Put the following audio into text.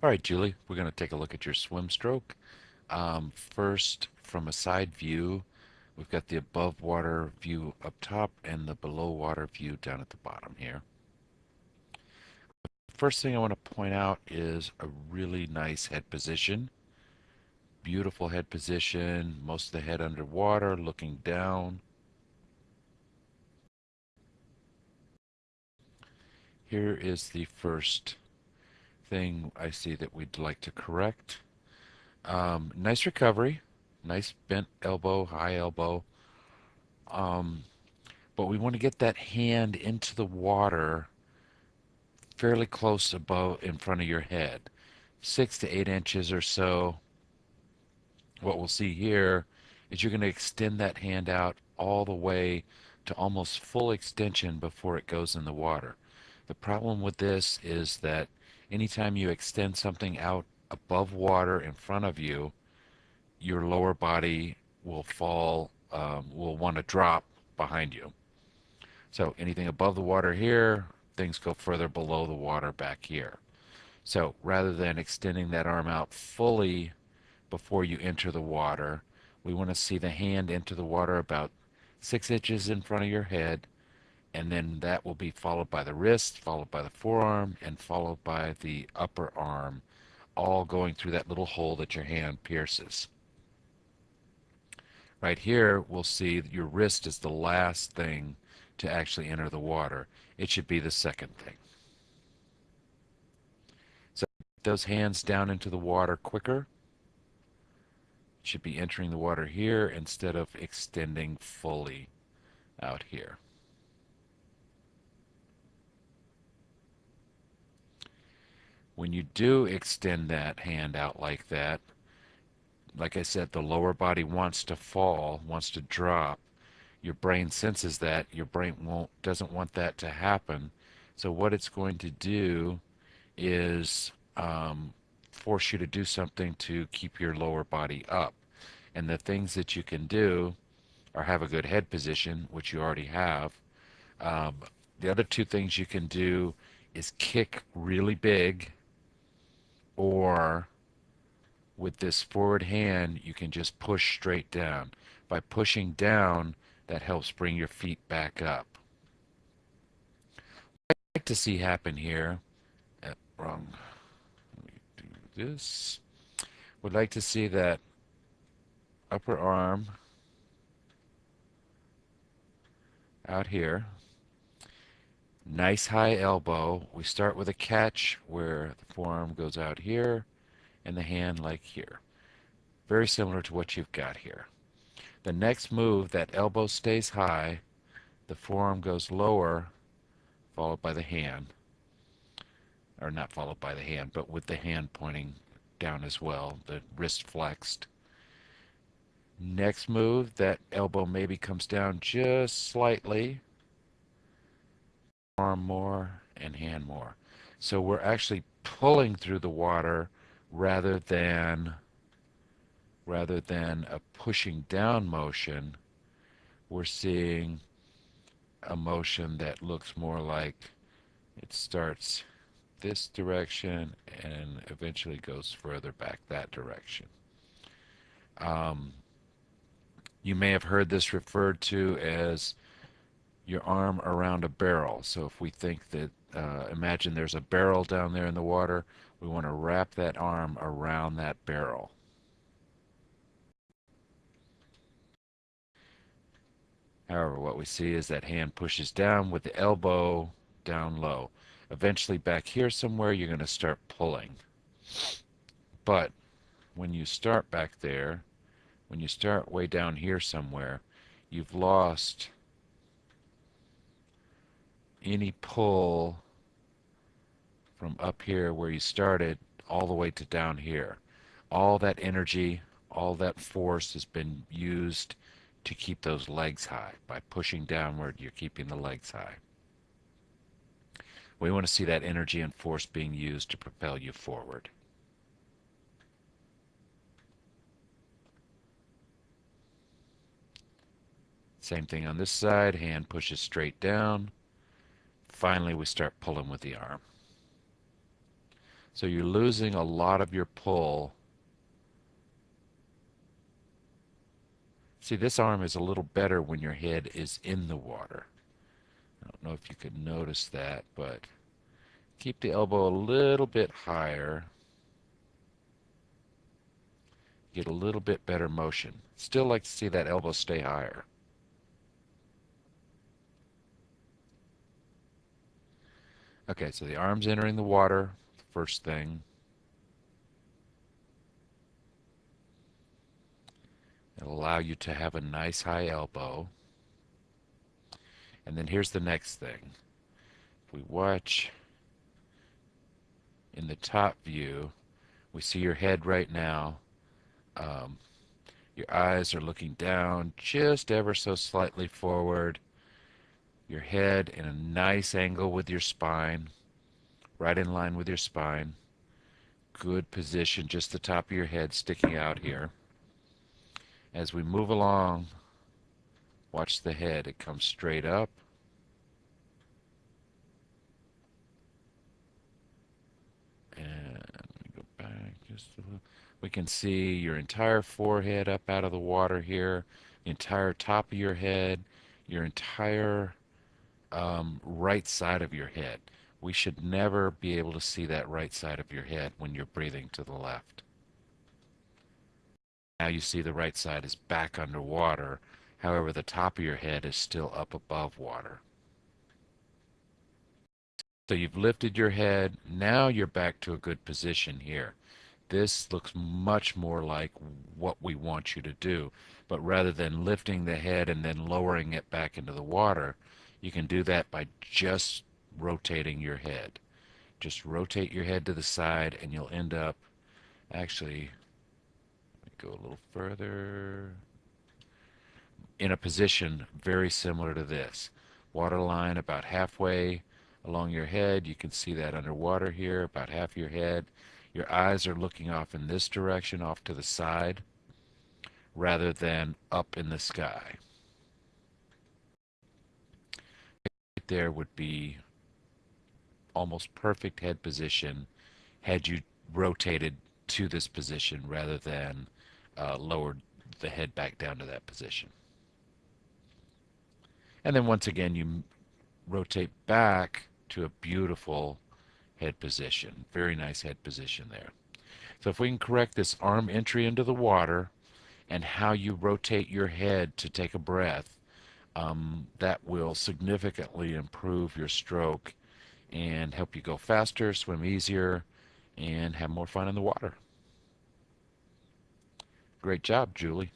All right, Julie, we're going to take a look at your swim stroke. First, from a side view, we've got the above water view up top and the below water view down at the bottom here. First thing I want to point out is a really nice head position. Beautiful head position, most of the head underwater, looking down. Here is the first thing I see that we'd like to correct. Nice recovery, nice bent elbow, high elbow. Um, but we want to get that hand into the water fairly close above in front of your head, 6 to 8 inches or so. What we'll see here is you're going to extend that hand out all the way to almost full extension before it goes in the water. The problem with this is that anytime you extend something out above water in front of you, your lower body will fall, will want to drop behind you. So anything above the water here, things go further below the water back here. So rather than extending that arm out fully before you enter the water, we want to see the hand enter the water about 6 inches in front of your head, and then that will be followed by the wrist, followed by the forearm, and followed by the upper arm, all going through that little hole that your hand pierces. Right here, we'll see that your wrist is the last thing to actually enter the water. It should be the second thing. So those hands down into the water quicker. Should be entering the water here instead of extending fully out here. When you do extend that hand out like that, like I said, the lower body wants to fall, wants to drop. Your brain senses that. Your brain doesn't want that to happen. So what it's going to do is force you to do something to keep your lower body up. And the things that you can do are have a good head position, which you already have. Um, the other two things you can do is kick really big, or with this forward hand, you can just push straight down. By pushing down, that helps bring your feet back up. What I'd like to see happen here, wrong, let me do this. Would like to see that upper arm out here. Nice high elbow. We start with a catch where the forearm goes out here and the hand like here. Very similar to what you've got here. The next move, that elbow stays high, the forearm goes lower, followed by the hand. Or not followed by the hand, but with the hand pointing down as well, the wrist flexed. Next move, that elbow maybe comes down just slightly, arm more and hand more. So we're actually pulling through the water rather than a pushing down motion. We're seeing a motion that looks more like it starts this direction and eventually goes further back that direction. Um, you may have heard this referred to as your arm around a barrel. So if we think that, imagine there's a barrel down there in the water, we want to wrap that arm around that barrel. However, what we see is that hand pushes down with the elbow down low. Eventually back here somewhere, you're going to start pulling. But when you start back there, when you start way down here somewhere, you've lost any pull from up here where you started all the way to down here. All that energy, all that force has been used to keep those legs high. By pushing downward, you're keeping the legs high. We want to see that energy and force being used to propel you forward. Same thing on this side, hand pushes straight down. Finally, we start pulling with the arm. So you're losing a lot of your pull. See, this arm is a little better when your head is in the water. I don't know if you could notice that, but keep the elbow a little bit higher. Get a little bit better motion. Still like to see that elbow stay higher. Okay, so the arm's entering the water, first thing. It'll allow you to have a nice high elbow. And then here's the next thing. If we watch in the top view, we see your head right now. Um, your eyes are looking down just ever so slightly forward. Your head in a nice angle with your spine, right in line with your spine. Good position, just the top of your head sticking out here. As we move along, watch the head. It comes straight up. And let me go back just a little. We can see your entire forehead up out of the water here, the entire top of your head, your entire right side of your head. We should never be able to see that right side of your head when you're breathing to the left. Now you see the right side is back underwater. However, the top of your head is still up above water. So you've lifted your head. Now you're back to a good position here. This looks much more like what we want you to do. But rather than lifting the head and then lowering it back into the water, you can do that by just rotating your head. Just rotate your head to the side and you'll end up, actually, let me go a little further, in a position very similar to this. Water line about halfway along your head. You can see that underwater here, about half your head. Your eyes are looking off in this direction, off to the side, rather than up in the sky. Right there would be almost perfect head position had you rotated to this position rather than lowered the head back down to that position. And then once again, you rotate back to a beautiful head position. Very nice head position there. So if we can correct this arm entry into the water and how you rotate your head to take a breath, that will significantly improve your stroke and help you go faster, swim easier, and have more fun in the water. Great job, Julie.